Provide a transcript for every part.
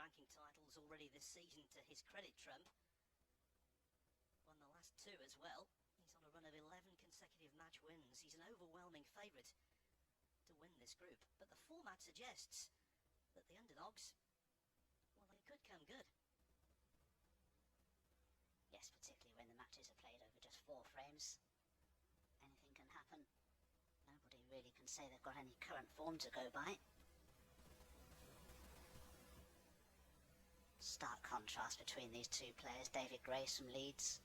ranking titles already this season, to his credit, Trump. Won the last 2 as well. He's on a run of 11 consecutive match wins. He's an overwhelming favourite to win this group. But the format suggests that the underdogs, well, they could come good. Yes, particularly when the matches are played over just 4 frames. Anything can happen. Nobody really can say they've got any current form to go by. Stark contrast between these 2 players. David Grace from Leeds,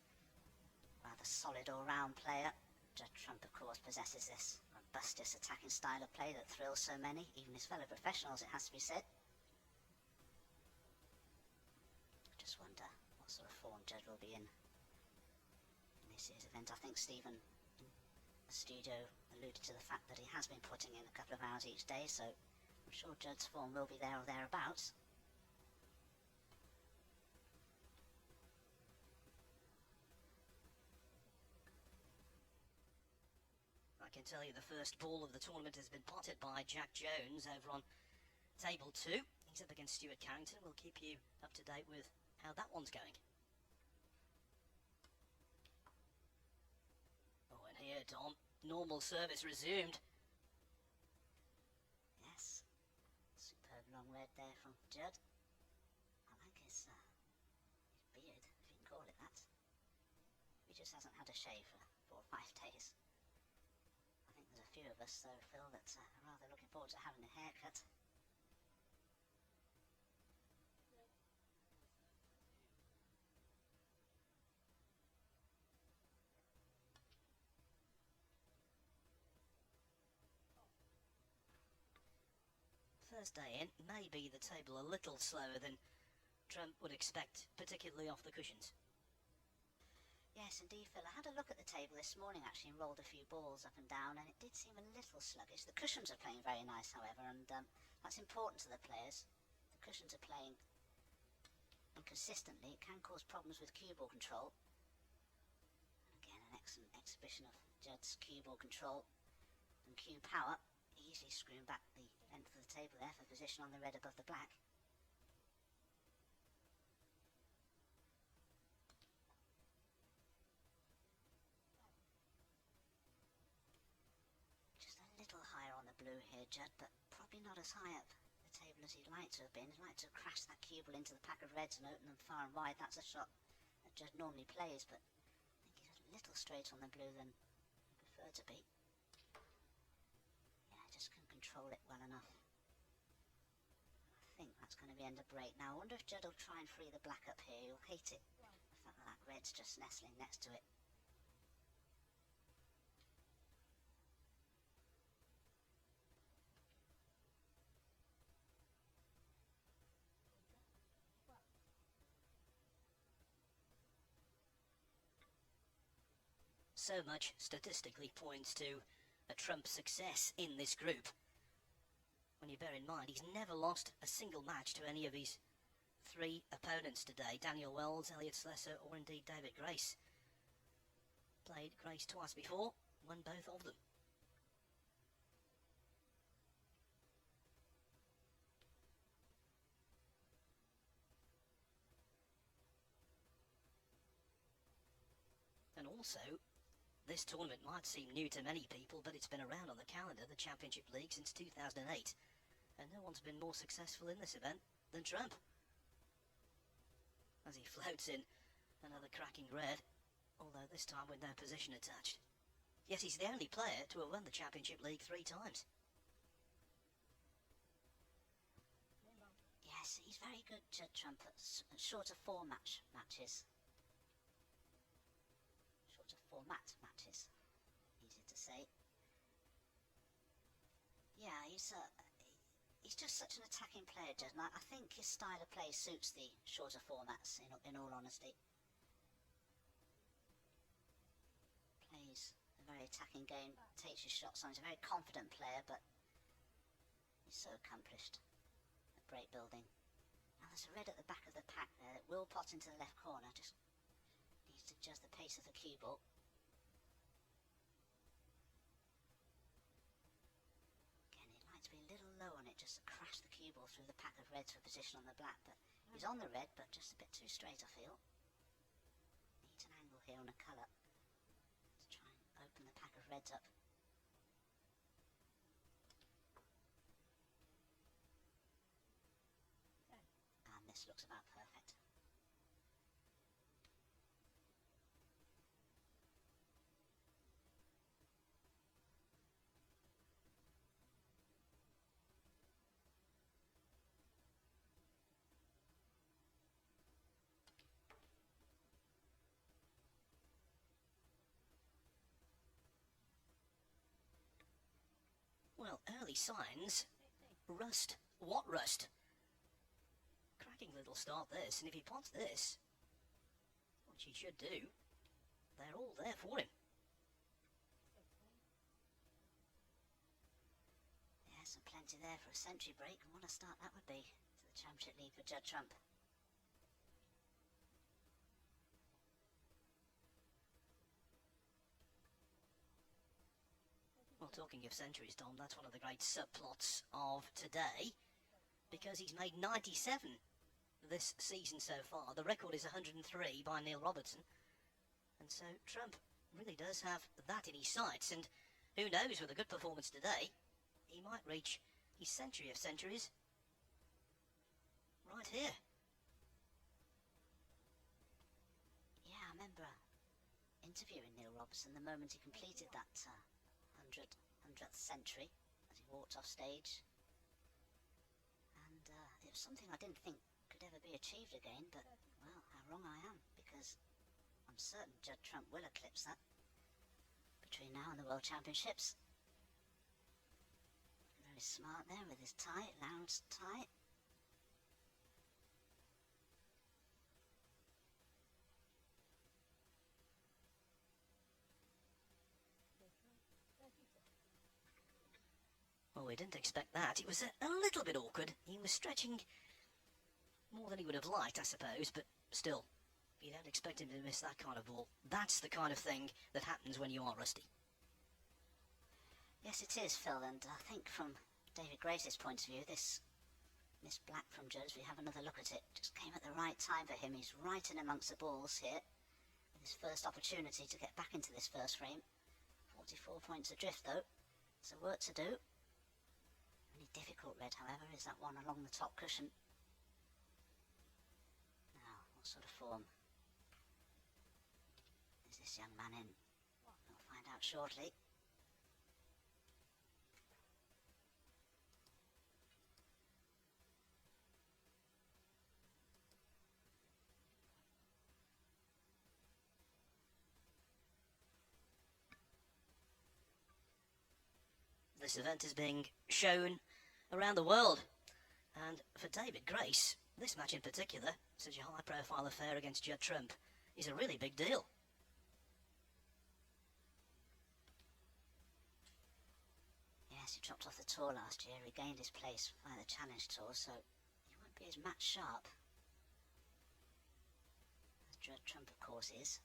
rather solid all-round player. Judd Trump, of course, possesses this robustest attacking style of play that thrills so many, even his fellow professionals, it has to be said. Just wonder what sort of form Judd will be in this year's event. I think Stephen in the studio alluded to the fact that he has been putting in a couple of hours each day, so I'm sure Judd's form will be there or thereabouts. I can tell you the first ball of the tournament has been potted by Jack Jones over on table 2. He's up against Stuart Carrington. We'll keep you up to date with how that one's going. Oh, and here, Tom, normal service resumed. Yes, superb long red there from Judd. I like his beard, if you can call it that. He just hasn't had a shave for 4 or 5 days. I think there's a few of us, though, Phil, that are rather looking forward to having a haircut. First day in, maybe the table a little slower than Trump would expect, particularly off the cushions. Yes, indeed, Phil. I had a look at the table this morning, actually, and rolled a few balls up and down, and it did seem a little sluggish. The cushions are playing very nice, however, and that's important to the players. The cushions are playing inconsistently. It can cause problems with cue ball control. And again, an excellent exhibition of Judd's cue ball control and cue power. Easily screwing back the length of the table there for position on the red above the black. Just a little higher on the blue here, Judd, but probably not as high up the table as he'd like to have been. He'd like to have crashed that cue ball into the pack of reds and open them far and wide. That's a shot that Judd normally plays, but I think he's a little straight on the blue than he preferred to be. Just can control it well enough. I think that's going to be end of break. Now, I wonder if Judd will try and free the black up here. He'll hate it. The fact that red's just nestling next to it. So much statistically points to a Trump success in this group. When you bear in mind, he's never lost a single match to any of his 3 opponents today. Daniel Wells, Elliot Slessor, or indeed David Grace. Played Grace twice before, won both of them. And also, this tournament might seem new to many people, but it's been around on the calendar, the Championship League, since 2008. And no one's been more successful in this event than Trump. As he floats in another cracking red, although this time with no position attached. Yet he's the only player to have won the Championship League 3 times. Yes, he's very good, Judd Trump, at shorter matches. Shorter format matches, easy to say. Yeah, he's just such an attacking player, Judd, and I think his style of play suits the shorter formats, in all honesty. Plays a very attacking game, takes his shots on. He's a very confident player, but he's so accomplished at break building. Now there's a red at the back of the pack there that will pot into the left corner, just needs to adjust the pace of the cue ball. Again, he'd like to be a little low on it just to crash the cue cue ball through the pack of reds for position on the black, but he's on the red, but just a bit too straight, I feel. Needs an angle here on a colour to try and open the pack of reds up. And this looks about perfect. Well, early signs. Rust. What rust? Cracking little start this, and if he pots this, which he should do, they're all there for him. Yes, and plenty there for a century break, and what a start that would be to the Championship League for Judd Trump. Well, talking of centuries, Tom, that's one of the great subplots of today, because he's made 97 this season so far. The record is 103 by Neil Robertson, and so Trump really does have that in his sights, and who knows, with a good performance today, he might reach his century of centuries right here. Yeah, I remember interviewing Neil Robertson the moment he completed that 100th century as he walked off stage, and it was something I didn't think could ever be achieved again, but well, how wrong I am, because I'm certain Judd Trump will eclipse that between now and the World Championships. Very smart there with his tie, Lowndes tie. Well, we didn't expect that. It was a little bit awkward. He was stretching more than he would have liked, I suppose, but still, you don't expect him to miss that kind of ball. That's the kind of thing that happens when you are rusty. Yes, it is, Phil, and I think from David Grace's point of view, this black from Judd, as we have another look at it, just came at the right time for him. He's right in amongst the balls here, with his first opportunity to get back into this first frame. 44 points adrift, though, so work to do. Only difficult red, however, is that one along the top cushion. Now, what sort of form is this young man in? We'll find out shortly. This event is being shown around the world, and for David Grace, this match in particular, such a high-profile affair against Judd Trump, is a really big deal. Yes, he dropped off the tour last year, regained his place via the Challenge Tour, so he won't be as match sharp as Judd Trump, of course, is.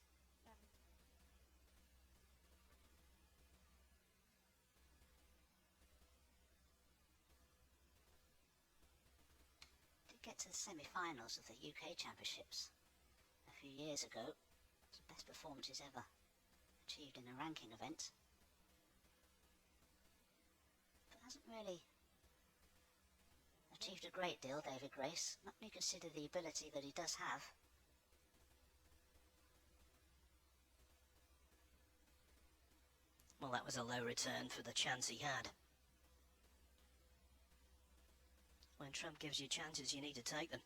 Get to the semi-finals of the UK Championships a few years ago. It's the best performance he's ever achieved in a ranking event, but hasn't really achieved a great deal, David Grace, not when you consider the ability that he does have. Well, that was a low return for the chance he had. When Trump gives you chances, you need to take them.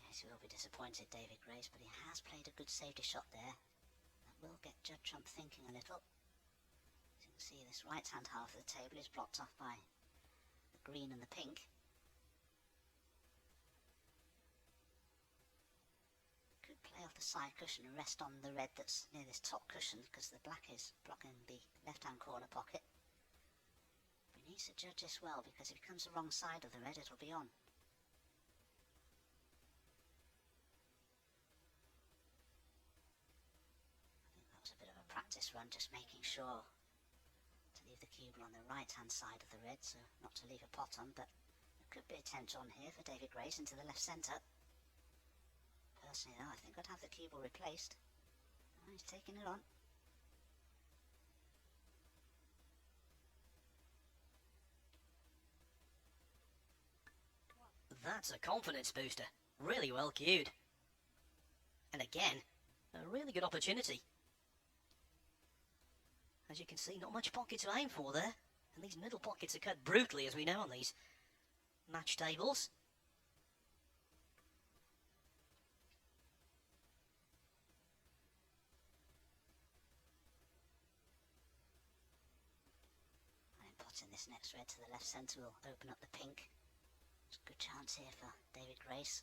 Yes, he will be disappointed, David Grace, but he has played a good safety shot there. That will get Judd Trump thinking a little. As you can see, this right-hand half of the table is blocked off by the green and the pink. Play off the side cushion and rest on the red that's near this top cushion, because the black is blocking the left-hand corner pocket. But he needs to judge this well, because if he comes the wrong side of the red, it'll be on. practice run, just making sure to leave the cue ball on the right-hand side of the red, so not to leave a pot on, but there could be a 10 on here for David Grace into the left centre. Personally, though, I think I'd have the cue ball replaced. Oh, he's taking it on. That's a confidence booster. Really well cued. And again, a really good opportunity. As you can see, not much pocket to aim for there. And these middle pockets are cut brutally, as we know, on these match tables. And potting this next red to the left centre will open up the pink. There's a good chance here for David Grace.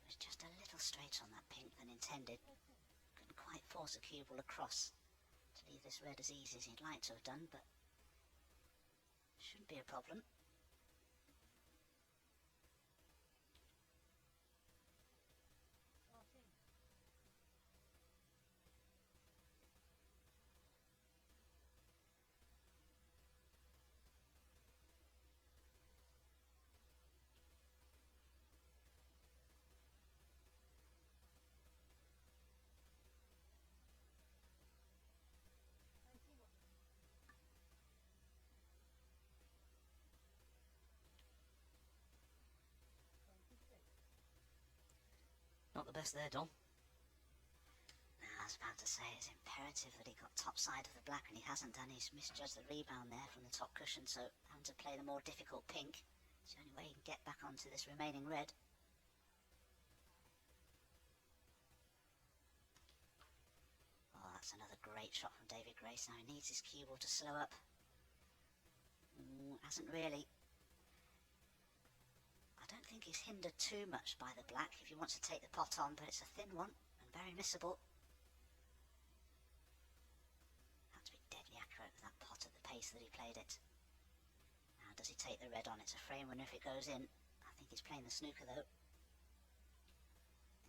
He was just a little straight on that pink than intended. Couldn't quite force a cue ball across to leave this red as easy as he'd like to have done, but shouldn't be a problem. Not the best there, Dom. I was about to say it's imperative that he got top side of the black, and he hasn't done. He's misjudged the rebound there from the top cushion, so having to play the more difficult pink. It's the only way he can get back onto this remaining red. Oh, that's another great shot from David Grace. Now he needs his cue ball to slow up. Hasn't really. I don't think he's hindered too much by the black if he wants to take the pot on, but it's a thin one and very missable. Had to be deadly accurate with that pot at the pace that he played it. Now does he take the red on? It's a frame winner if it goes in. I think he's playing the snooker though.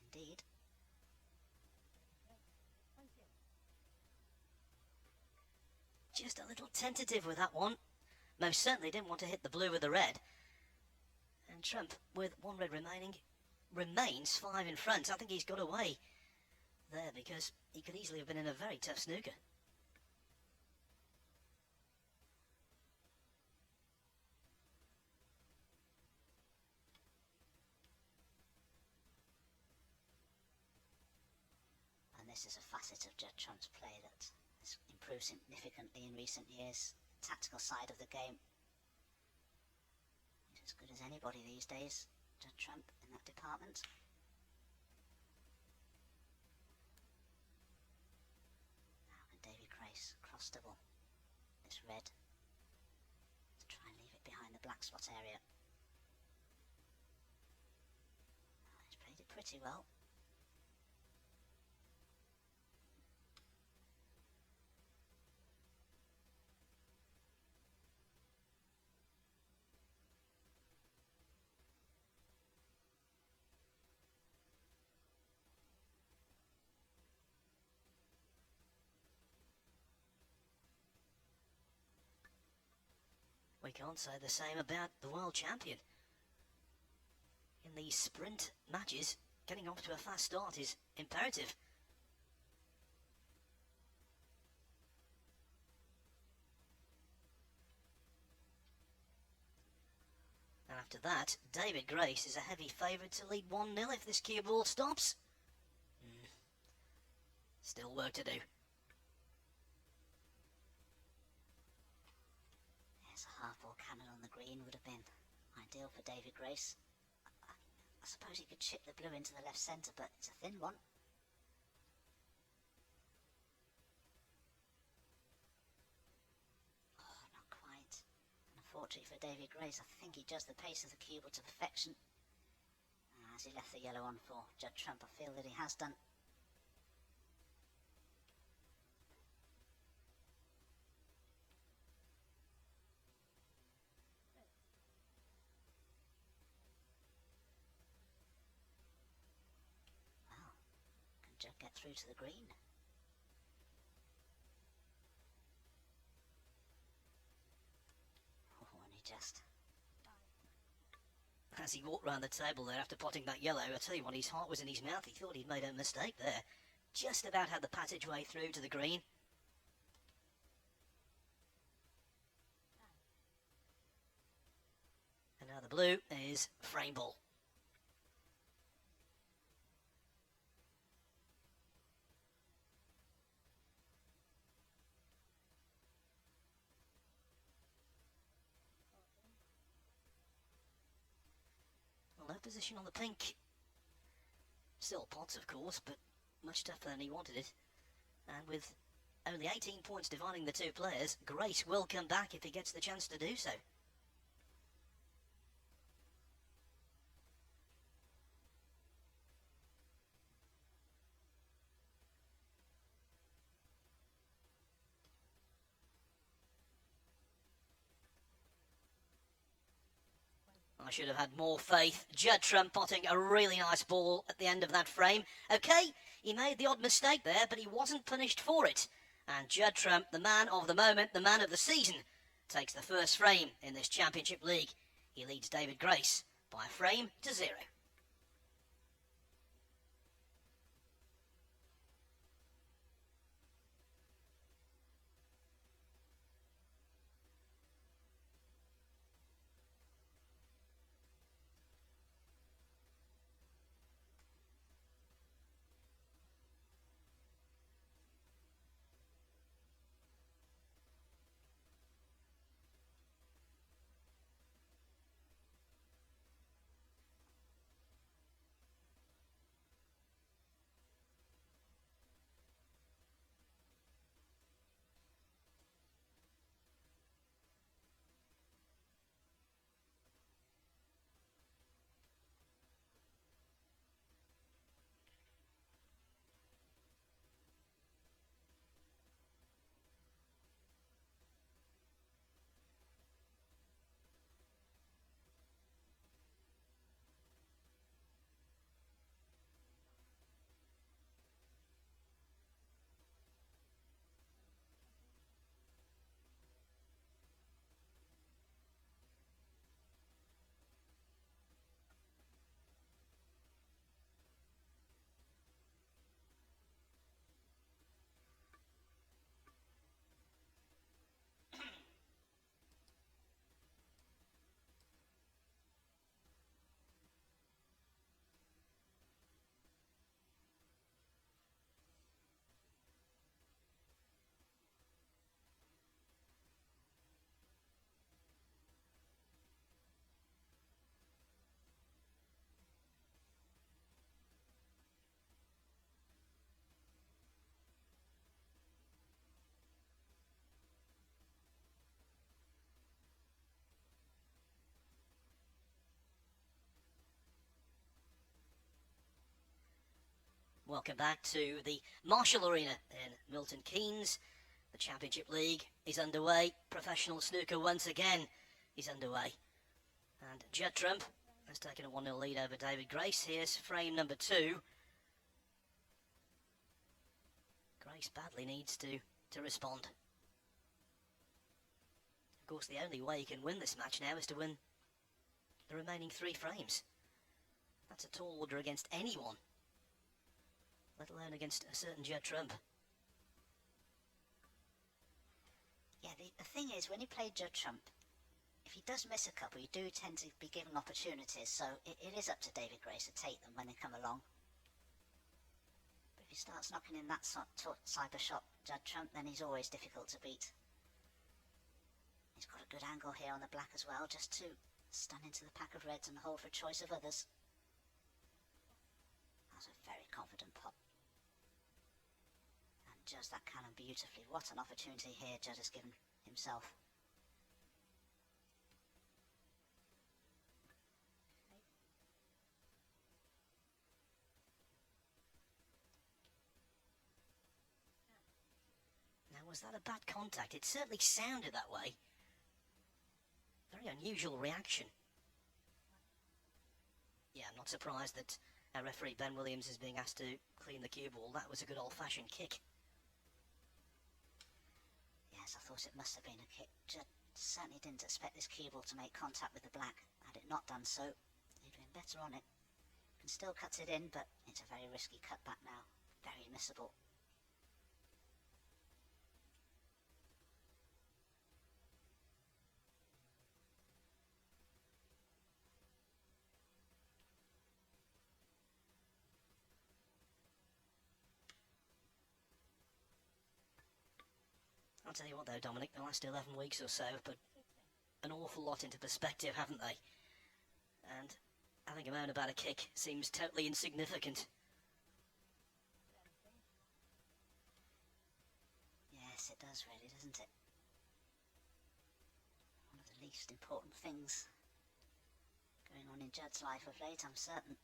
Indeed. Just a little tentative with that one. Most certainly didn't want to hit the blue with the red. And Trump, with one red remaining, remains 5 in front. I think he's got away there because he could easily have been in a very tough snooker. And this is a facet of Judd Trump's play that has improved significantly in recent years. The tactical side of the game. He's as good as anybody these days, Judd Trump, in that department. Now can David Grace cross double this red to try and leave it behind the black spot area. Oh, he's played it pretty well. We can't say the same about the world champion. In these sprint matches, getting off to a fast start is imperative. And after that, David Grace is a heavy favourite to lead 1-0 if this cue ball stops. Still work to do. Half-ball cannon on the green would have been ideal for David Grace. I suppose he could chip the blue into the left centre, but it's a thin one. Oh, not quite. And Unfortunately for David Grace, I think he judged the pace of the cue ball to perfection. As he left the yellow on for Judd Trump, I feel that he has done. Well, can Judd get through to the green? Oh, and he just... As he walked round the table there after potting that yellow, I tell you what, his heart was in his mouth. He thought he'd made a mistake there. Just about had the passageway through to the green. And now the blue is frame ball. Well, no position on the pink. Still pots, of course, but much tougher than he wanted it. And with only 18 points dividing the two players, Grace will come back if he gets the chance to do so. I should have had more faith. Judd Trump potting a really nice ball at the end of that frame. Okay, he made the odd mistake there, but he wasn't punished for it. And Judd Trump, the man of the moment, the man of the season, takes the first frame in this Championship League. He leads David Grace by a frame to 0. Welcome back to the Marshall Arena in Milton Keynes. The Championship League is underway. Professional snooker once again is underway. And Judd Trump has taken a 1-0 lead over David Grace. Here's frame number 2. Grace badly needs to respond. Of course, the only way he can win this match now is to win the remaining 3 frames. That's a tall order against anyone, let alone against a certain Judd Trump. Yeah, the thing is, when you play Judd Trump, if he does miss a couple, you do tend to be given opportunities, so it is up to David Grace to take them when they come along. But if he starts knocking in that cyber shot, Judd Trump, then he's always difficult to beat. He's got a good angle here on the black as well, just to stun into the pack of reds and hold for choice of others. That's a very confident pot. And just that cannon beautifully. What an opportunity here Judd has given himself. Was that a bad contact? It certainly sounded that way. Very unusual reaction. Yeah, I'm not surprised that our referee Ben Williams is being asked to clean the cue ball. That was a good old-fashioned kick. Yes, I thought it must have been a kick. Judd certainly didn't expect this cue ball to make contact with the black. Had it not done so, he'd been better on it. Can still cut it in, but it's a very risky cutback now. Very missable. I'll tell you what though, Dominic, the last 11 weeks or so have put an awful lot into perspective, haven't they? And having a moan about a kick seems totally insignificant. Yes, it does really, doesn't it? One of the least important things going on in Judd's life of late, I'm certain.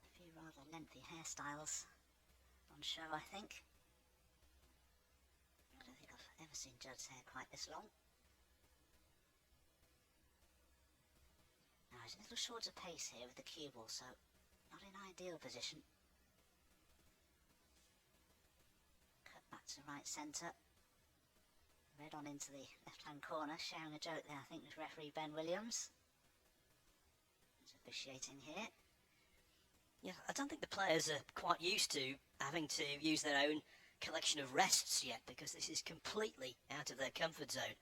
A few rather lengthy hairstyles on show, I think. I don't think I've ever seen Judd's hair quite this long. Now he's a little short of pace here with the cue ball, so not in ideal position. Cut back to right centre. Red on into the left-hand corner, sharing a joke there, I think, with referee Ben Williams. He's officiating here. Yeah, I don't think the players are quite used to having to use their own collection of rests yet, because this is completely out of their comfort zone.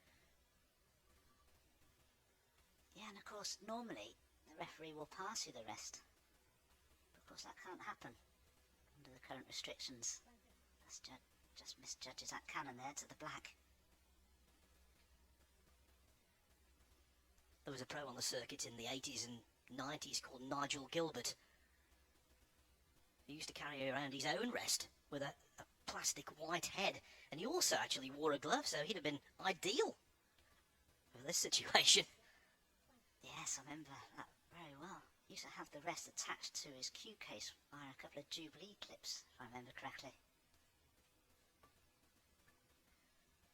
Yeah, and of course, normally the referee will pass you the rest. But of course, that can't happen under the current restrictions. That's just misjudges that cannon there to the black. There was a pro on the circuit in the 80s and 90s called Nigel Gilbert. He used to carry around his own rest with a plastic white head, and he also actually wore a glove, so he'd have been ideal for this situation. Yes, I remember that very well. He used to have the rest attached to his cue case via a couple of Jubilee clips, if I remember correctly.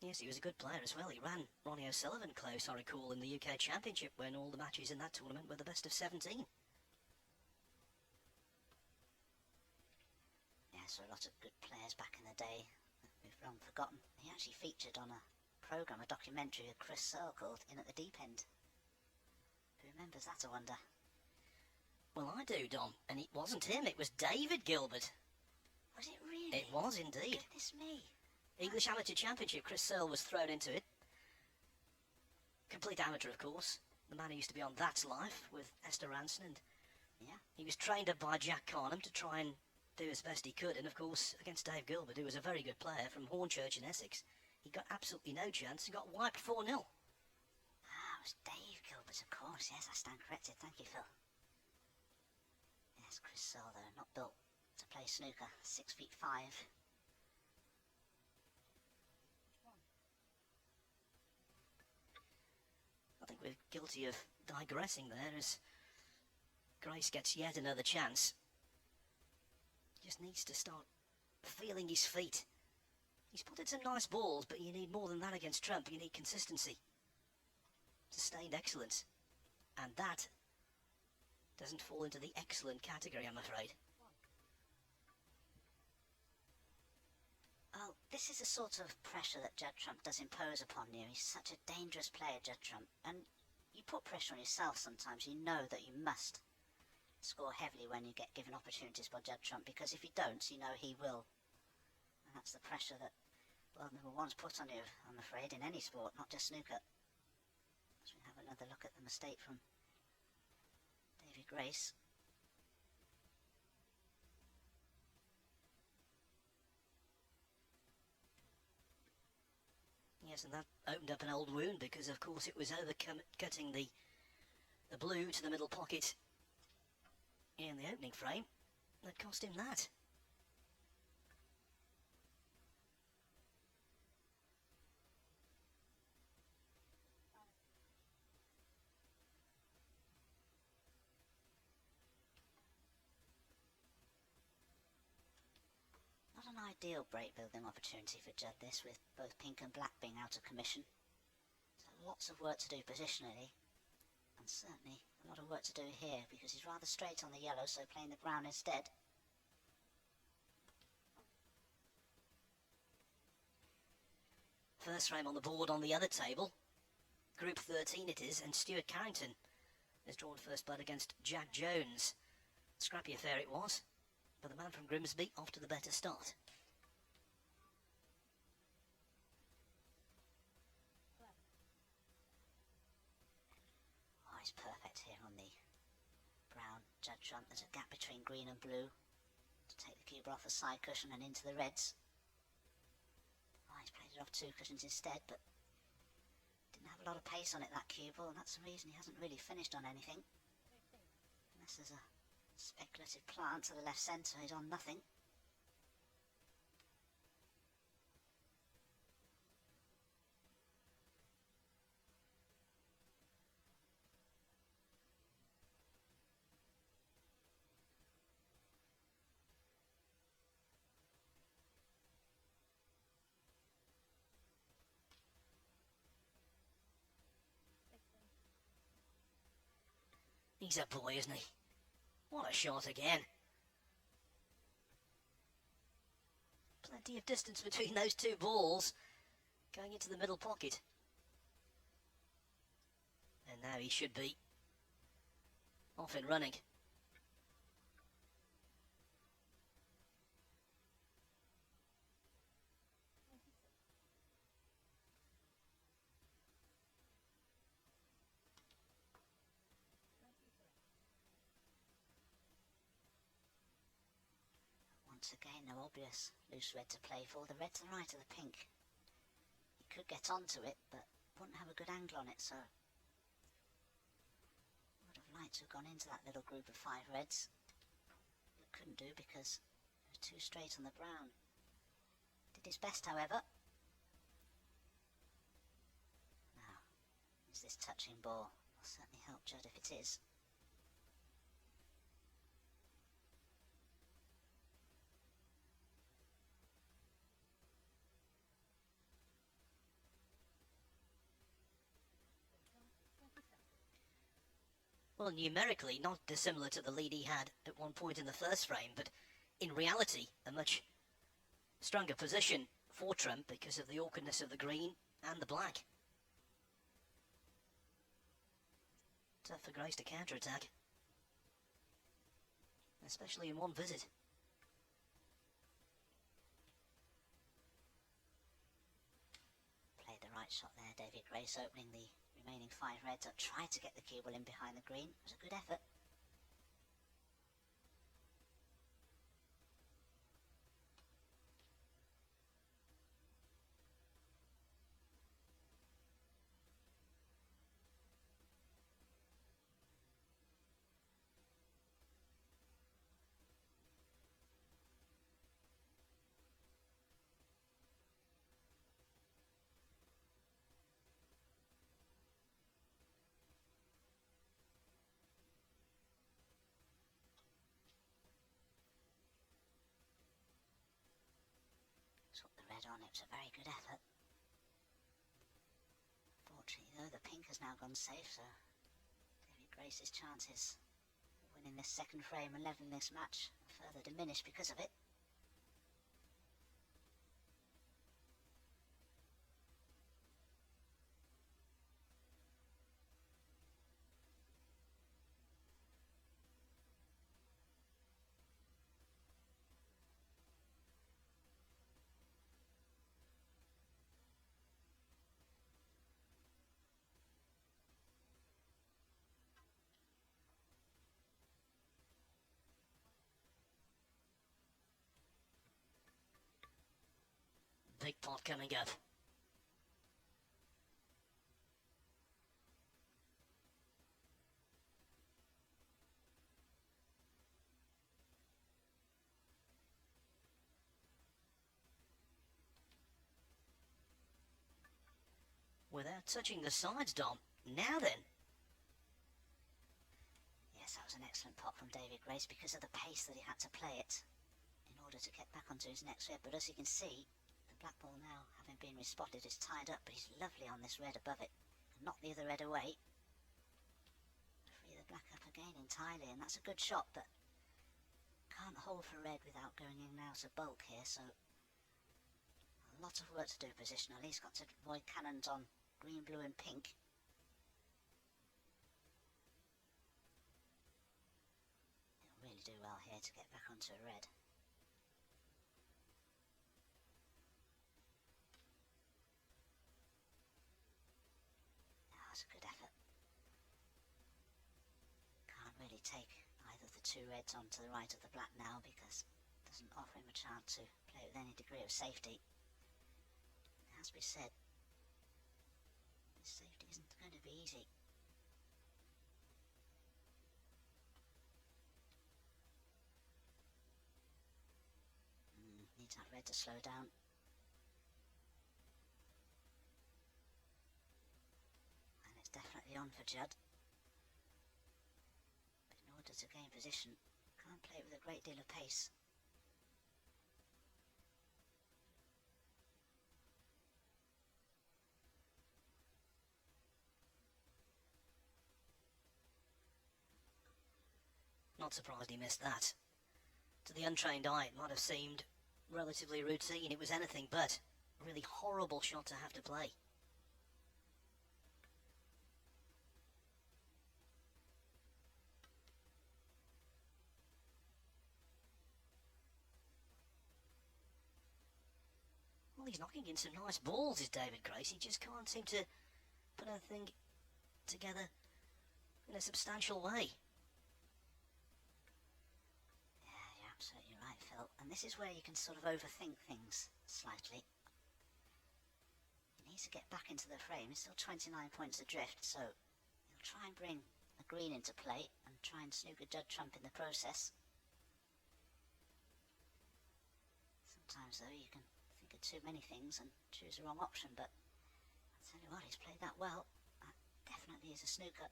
Yes, he was a good player as well. He ran Ronnie O'Sullivan close, I recall, in the UK Championship when all the matches in that tournament were the best of 17. Yeah, so a lot of good players back in the day that we've long forgotten. He actually featured on a programme, a documentary with Chris Searle called In at the Deep End. Who remembers that, I wonder? Well, I do, Dom, and it wasn't him, it was David Gilbert. Was it really? It was indeed. Goodness me. English Amateur Championship, Chris Searle was thrown into it. Complete amateur, of course. The man who used to be on That's Life with Esther Ranson, and Yeah. he was trained up by Jack Carnham to try and do as best he could, and of course, against Dave Gilbert, who was a very good player from Hornchurch in Essex, he got absolutely no chance and got wiped 4-0. Ah, it was Dave Gilbert, of course. Yes, I stand corrected. Thank you, Phil. Yes, Chris Searle, though, not built to play snooker. 6'5". I think we're guilty of digressing there as Grace gets yet another chance. He just needs to start feeling his feet. He's put in some nice balls, but you need more than that against Trump. You need consistency, sustained excellence, and that doesn't fall into the excellent category, I'm afraid. Well, this is the sort of pressure that Judd Trump does impose upon you. He's such a dangerous player, Judd Trump, and you put pressure on yourself sometimes. You know that you must score heavily when you get given opportunities by Judd Trump, because if you don't, you know he will. And that's the pressure that world number one's put on you, I'm afraid, in any sport, not just snooker. As we have another look at the mistake from David Grace. Yes, and that opened up an old wound because, of course, it was cutting the blue to the middle pocket in the opening frame that cost him that. ideal break building opportunity for Judd, this, with both pink and black being out of commission. So lots of work to do positionally, and certainly a lot of work to do here because he's rather straight on the yellow, so playing the brown instead. First frame on the board on the other table. Group 13 it is, and Stuart Carrington has drawn first blood against Jack Jones. Scrappy affair it was, but the man from Grimsby off to the better start. Oh, he's perfect here on the brown Judd Trump. There's a gap between green and blue to take the cube off the side cushion and into the reds. Oh, he's played it off two cushions instead, but didn't have a lot of pace on it, that cue ball, and that's the reason he hasn't really finished on anything. Unless there's a speculative plant to the left centre, he's on nothing. He's a boy, isn't he? What a shot again. Plenty of distance between those two balls. Going into the middle pocket. And now he should be off and running. Once again, no obvious loose red to play for. The red to the right of the pink. He could get onto it, but wouldn't have a good angle on it, so would have liked to have gone into that little group of 5 reds, but couldn't do because it was too straight on the brown. Did his best, however. Now, is this touching ball? Will certainly help Judd if it is. Well, numerically, not dissimilar to the lead he had at one point in the first frame, but in reality, a much stronger position for Trump because of the awkwardness of the green and the black. Tough for Grace to counter-attack, especially in one visit. Played the right shot there, David Grace, opening the remaining 5 reds up, tried to get the cue ball in behind the green. It was a good effort. Took the red on, it was a very good effort. Fortunately though, the pink has now gone safe, so David Grace's chances of winning this second frame and levelling this match are further diminished because of it. Big pot coming up. Without touching the sides, Dom. Now then. Yes, that was an excellent pot from David Grace because of the pace that he had to play it in order order to get back onto his next red, but as you can see, the black ball now, having been respotted, is tied up, but he's lovely on this red above it. And knock the other red away. Free the black up again entirely, and that's a good shot, but can't hold for red without going in and out of bulk here, so a lot of work to do positionally. He's got to avoid cannons on green, blue and pink. He'll really do well here to get back onto a red. That's a good effort. Can't really take either of the two reds onto the right of the black now because it doesn't offer him a chance to play with any degree of safety. It has to be said, this safety isn't going to be easy. Needs that red to slow down. And it's definitely on for Judd. But in order to gain position, can't play it with a great deal of pace. Not surprised he missed that. To the untrained eye, it might have seemed relatively routine. It was anything but a really horrible shot to have to play. Well, he's knocking in some nice balls, is David Grace. He just can't seem to put anything together in a substantial way. Absolutely right, Phil. And this is where you can sort of overthink things slightly. He needs to get back into the frame. He's still 29 points adrift, so he'll try and bring a green into play and try and snooker Judd Trump in the process. Sometimes, though, you can think of too many things and choose the wrong option, but I'll tell you what, he's played that well. That definitely is a snooker.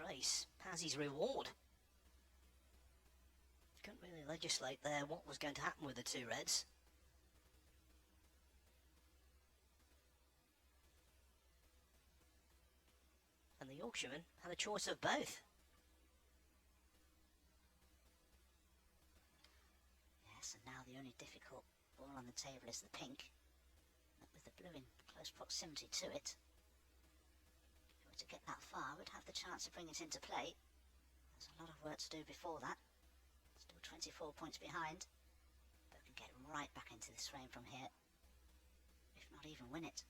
Grace has his reward. Couldn't really legislate there what was going to happen with the two reds. And the Yorkshireman had a choice of both. Yes, and now the only difficult ball on the table is the pink, but with the blue in close proximity to it. To get that far, would have the chance to bring it into play. There's a lot of work to do before that. Still 24 points behind, but can get right back into this frame from here, if not even win it.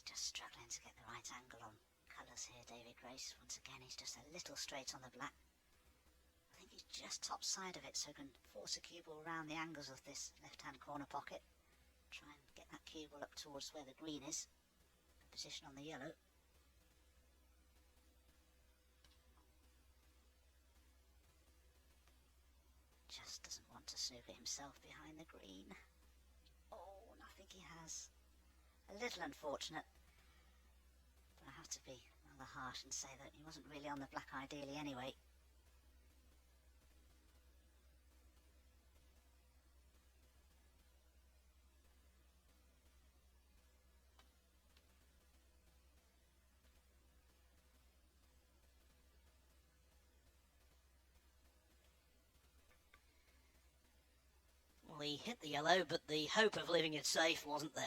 Just struggling to get the right angle on colours here, David Grace. Once again, he's just a little straight on the black. I think he's just top side of it, so can force a cue ball around the angles of this left-hand corner pocket. Try and get that cue ball up towards where the green is. The position on the yellow. Just doesn't want to snooker himself behind the green. Oh, and I think he has. A little unfortunate. But I have to be rather harsh and say that he wasn't really on the black ideally anyway. Well, he hit the yellow, but the hope of leaving it safe wasn't there.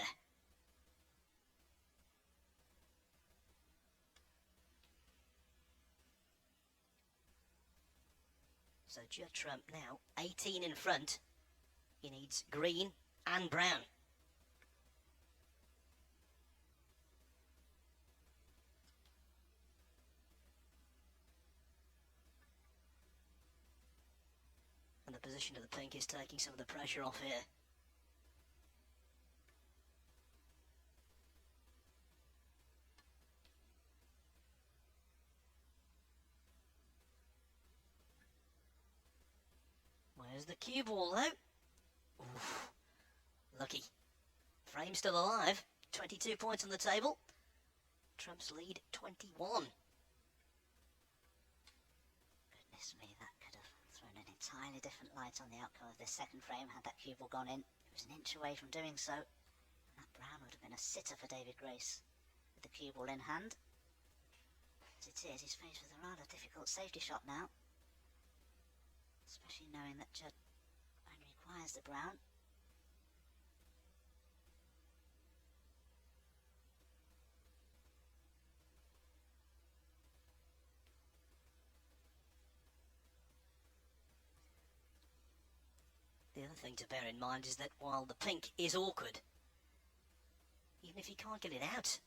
So Judd Trump now 18 in front. He needs green and brown. position of the pink is taking some of the pressure off here. Where's the cue ball though? Oof. Lucky. Frame still alive. 22 points on the table. Trump's lead 21. Goodness me, that could have thrown an entirely different light on the outcome of this second frame had that cue ball gone in. It was an inch away from doing so. That brown would have been a sitter for David Grace with the cue ball in hand. As it is, he's faced with a rather difficult safety shot now, especially knowing that Judd only requires the brown. The other thing to bear in mind is that while the pink is awkward, even if he can't get it out,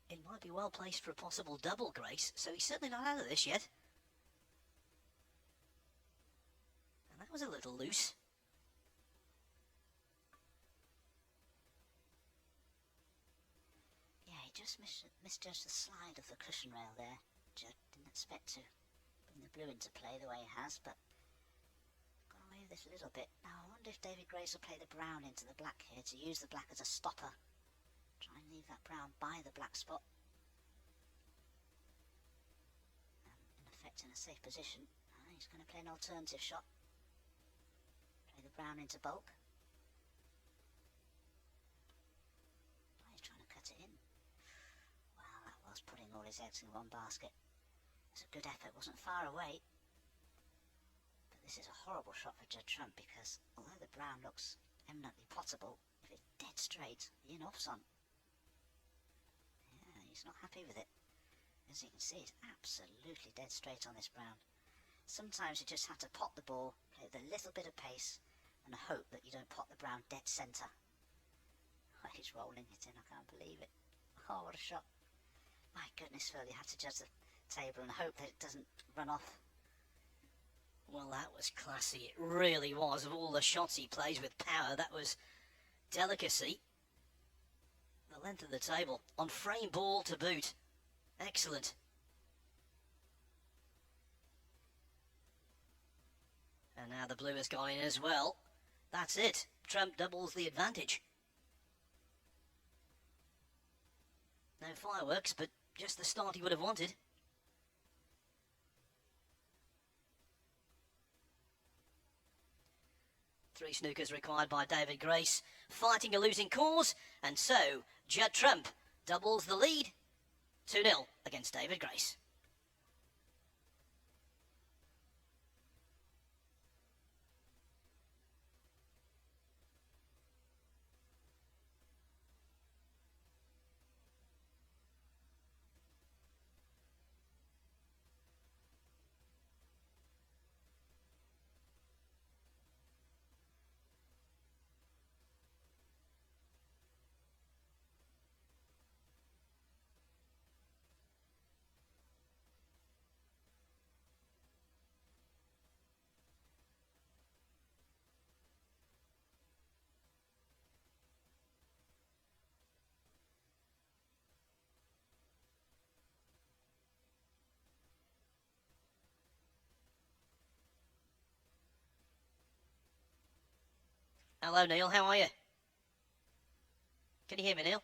it might be well placed for a possible double, Grace, so he's certainly not out of this yet. And that was a little loose. Yeah, he just misjudged the slide of the cushion rail there. Judd didn't expect to bring the blue into play the way he has, but got away with this a little bit. Now I wonder if David Grace will play the brown into the black here to use the black as a stopper. Try and leave that brown by the black spot. In effect in a safe position. He's going to play an alternative shot. Play the brown into bulk. He's trying to cut it in. Well, that was putting all his eggs in one basket. It was a good effort, wasn't far away. But this is a horrible shot for Judd Trump because although the brown looks eminently potable, if it's dead straight, the in-off's on. Yeah, he's not happy with it. As you can see, it's absolutely dead straight on this brown. Sometimes you just have to pot the ball, play with a little bit of pace, and hope that you don't pot the brown dead centre. Oh, he's rolling it in, I can't believe it. Oh, what a shot. My goodness, Phil, you have to judge the table and hope that it doesn't run off. Well, that was classy. It really was. Of all the shots he plays with power, that was delicacy. The length of the table, on frame ball to boot. Excellent. And now the blue has gone in as well. That's it. Trump doubles the advantage. No fireworks, but just the start he would have wanted. Three snookers required by David Grace, fighting a losing cause, and so Judd Trump doubles the lead, 2-0 against David Grace. Hello, Neil. How are you? Can you hear me, Neil?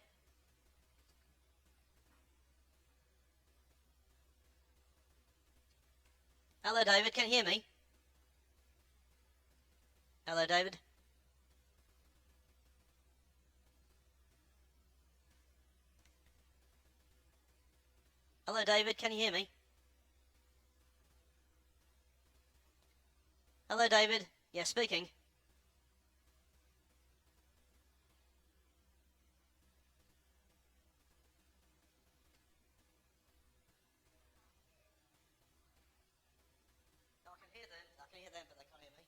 Hello, David. Can you hear me? Hello, David. Hello, David. Can you hear me? Hello, David. Yeah, speaking. I can hear them, but they can't hear me.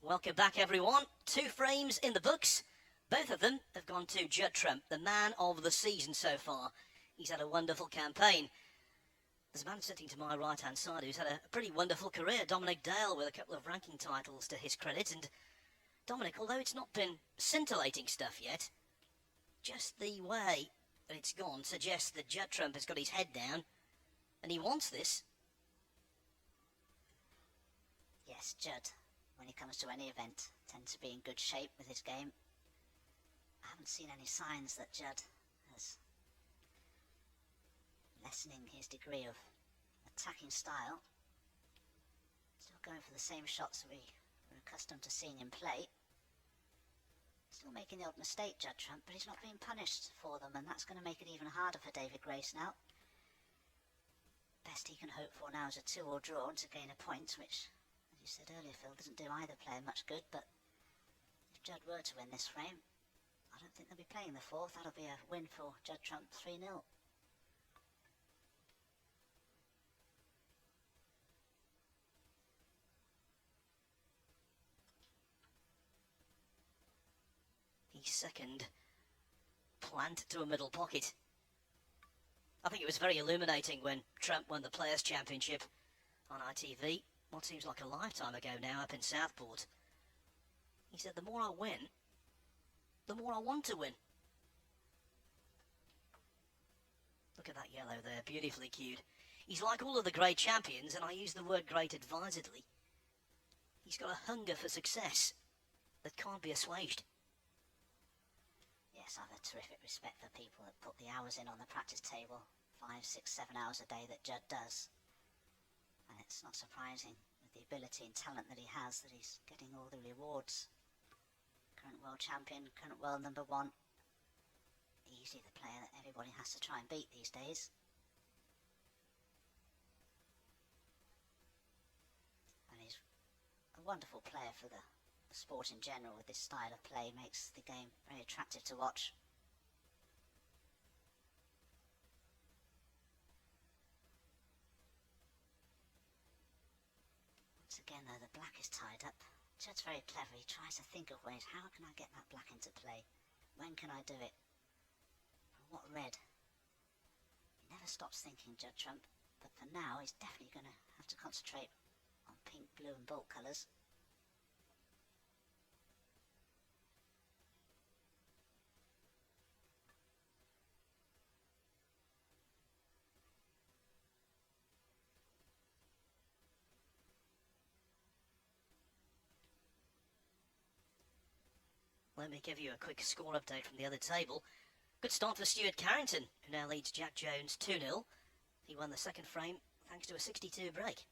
Welcome back, everyone. 2 frames in the books. Both of them have gone to Judd Trump, the man of the season so far. He's had a wonderful campaign. There's a man sitting to my right-hand side who's had a pretty wonderful career, Dominic Dale, with a couple of ranking titles to his credit. And Dominic, although it's not been scintillating stuff yet, just the way that it's gone suggests that Judd Trump has got his head down and he wants this. Yes, Judd, when he comes to any event, tends to be in good shape with his game. I haven't seen any signs that Judd is lessening his degree of attacking style. Still going for the same shots that we were accustomed to seeing him play. Still making the odd mistake, Judd Trump, but he's not being punished for them, and that's going to make it even harder for David Grace now. Best he can hope for now is a 2-all draw to gain a point, which, as you said earlier, Phil, doesn't do either player much good. But if Judd were to win this frame, I don't think they'll be playing the 4th. That'll be a win for Judd Trump, 3-0. His second plant to a middle pocket. I think it was very illuminating when Trump won the Players' Championship on ITV, what seems like a lifetime ago now, up in Southport. He said, the more I win, the more I want to win. Look at that yellow there, beautifully cued. He's like all of the great champions, and I use the word great advisedly. He's got a hunger for success that can't be assuaged. Yes, I have a terrific respect for people that put the hours in on the practice table, 5, 6, 7 hours a day that Judd does. And it's not surprising, with the ability and talent that he has, that he's getting all the rewards. Current world champion, current world number 1. Easily the player that everybody has to try and beat these days. And he's a wonderful player for the sport in general. With this style of play, makes the game very attractive to watch. Once again though, the black is tied up. Judd's very clever. He tries to think of ways, how can I get that black into play? When can I do it? From what red? He never stops thinking, Judd Trump, but for now he's definitely going to have to concentrate on pink, blue and bolt colours. Let me give you a quick score update from the other table. Good start for Stuart Carrington, who now leads Jack Jones 2-0. He won the second frame thanks to a 62 break.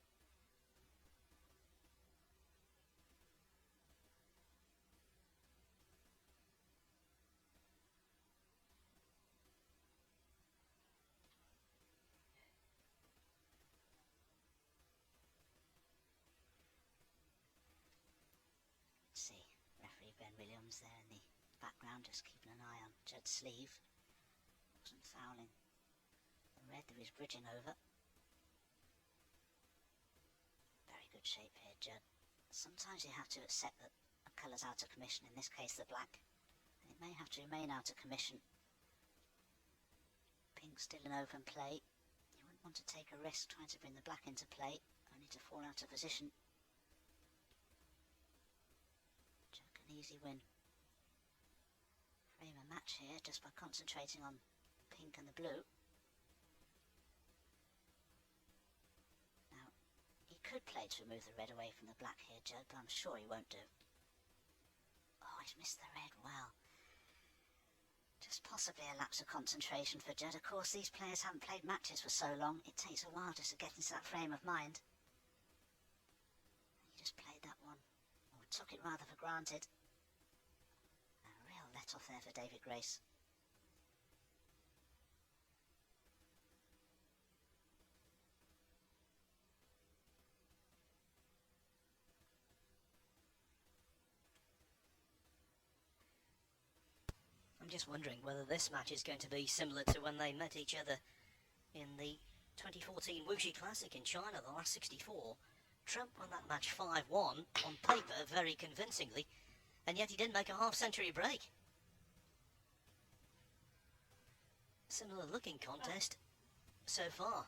Williams there in the background, just keeping an eye on Judd's sleeve. Wasn't fouling the red that he's bridging over. Very good shape here, Judd. Sometimes you have to accept that a colour's out of commission, in this case the black, and it may have to remain out of commission. Pink's still in open play. You wouldn't want to take a risk trying to bring the black into play, only to fall out of position. An easy win. Frame a match here just by concentrating on pink and the blue. Now, he could play to remove the red away from the black here, Judd, but I'm sure he won't do. Oh, he's missed the red. Well, just possibly a lapse of concentration for Judd. Of course, these players haven't played matches for so long. It takes a while just to get into that frame of mind. He just played that one, or took it rather for granted. A real let-off there for David Grace. I'm just wondering whether this match is going to be similar to when they met each other in the 2014 Wuxi Classic in China, the last 64. Trump won that match 5-1 on paper very convincingly, and yet he didn't make a half-century break. Similar looking contest so far.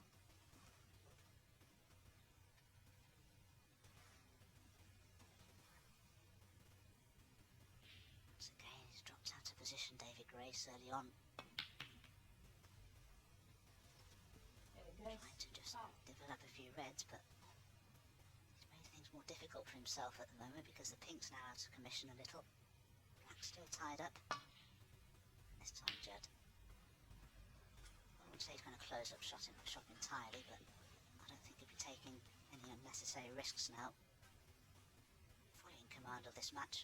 Once again, he's dropped out of position, David Grace, early on. Trying to just develop a few reds, but he's made things more difficult for himself at the moment because the pink's now out of commission a little. Black's still tied up. This time Judd. I wouldn't say he's going to close up shop entirely, but I don't think he'll be taking any unnecessary risks now. Fully in command of this match.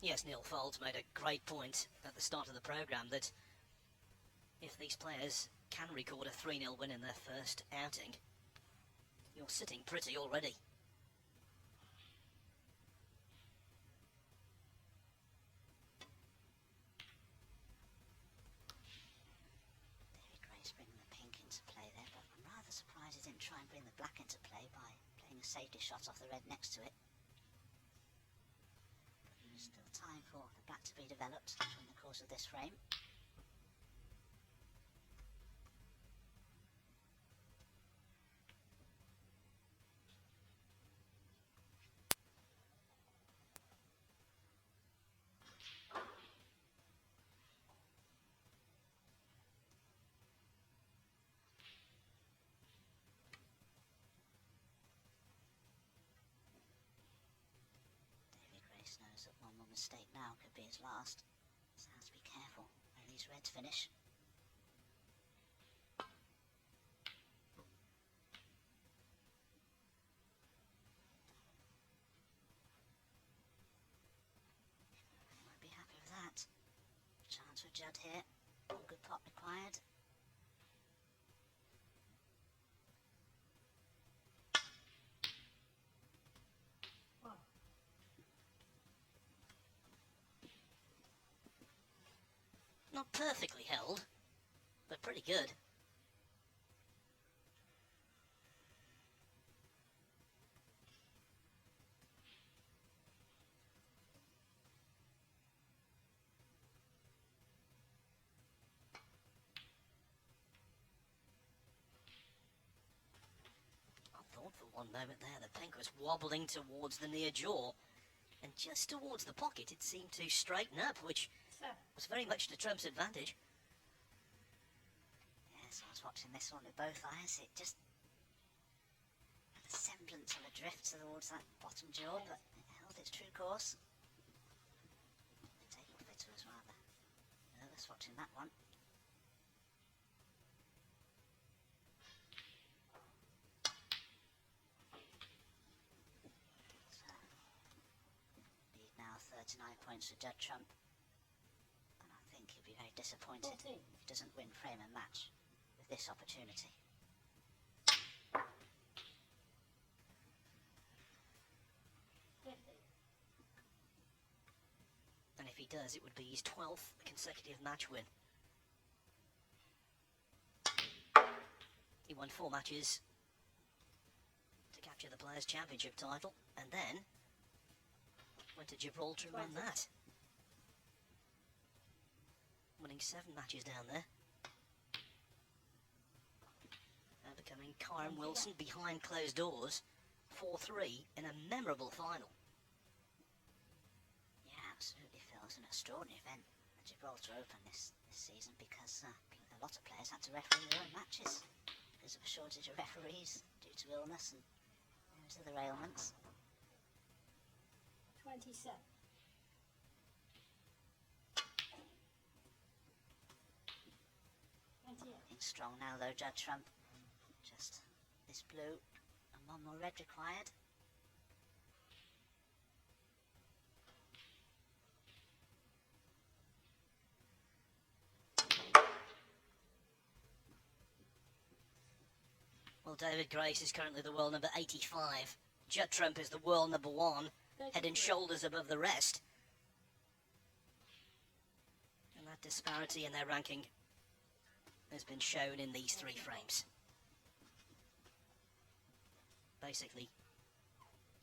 Yes, Neil Foulds made a great point at the start of the programme that if these players can record a 3-0 win in their first outing, you're sitting pretty already. David Grace bringing the pink into play there, but I'm rather surprised he didn't try and bring the black into play by playing a safety shot off the red next to it. But there's still time for the black to be developed during the course of this frame. Knows that one more mistake now could be his last, so has to be careful where these reds finish. He might be happy with that. Chance for Judd here. One good pot required. Not perfectly held, but pretty good. I thought for one moment there the pink was wobbling towards the near jaw, and just towards the pocket it seemed to straighten up, which was very much to Trump's advantage. Yes, I was watching this one with both eyes. It just had a semblance of a drift towards that bottom jaw, but it held its true course. The table fitter was rather nervous watching that one. So, lead now 39 points for Judd Trump. I think he'll be very disappointed if he doesn't win frame and match with this opportunity. And if he does, it would be his 12th consecutive match win. He won 4 matches to capture the Players' Championship title, and then went to Gibraltar and won that. Winning 7 matches down there. And becoming Kyron Wilson behind closed doors, 4-3 in a memorable final. Yeah, absolutely, Phil. It's an extraordinary event, the Gibraltar Open this season, because a lot of players had to referee their own matches because of a shortage of referees due to illness and various other ailments. 27. Looking strong now though, Judd Trump. Just this blue and one more red required. Well, David Grace is currently the world number 85. Judd Trump is the world number 1, head and shoulders above the rest. And that disparity in their ranking has been shown in these 3 frames. Basically,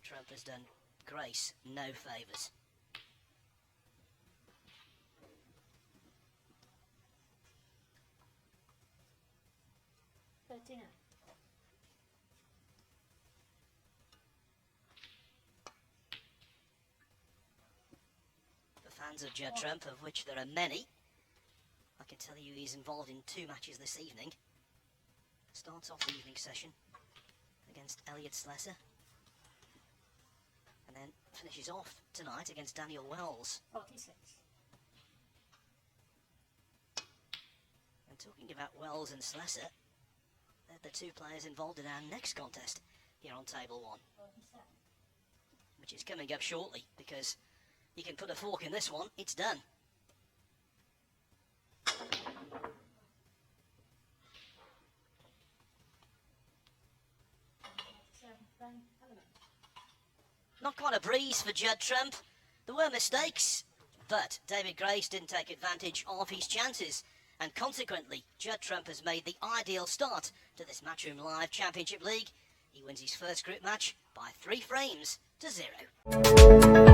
Trump has done Grace no favours. For fans of Judd Trump, of which there are many, I can tell you he's involved in 2 matches this evening. Starts off the evening session against Elliot Slesser, and then finishes off tonight against Daniel Wells. 46. And talking about Wells and Slesser, they're the 2 players involved in our next contest here on Table 1, 47. which is coming up shortly, because you can put a fork in this one, it's done. Not quite a breeze for Judd Trump. There were mistakes, but David Grace didn't take advantage of his chances, and consequently, Judd Trump has made the ideal start to this Matchroom Live Championship League. He wins his first group match by 3 frames to 0.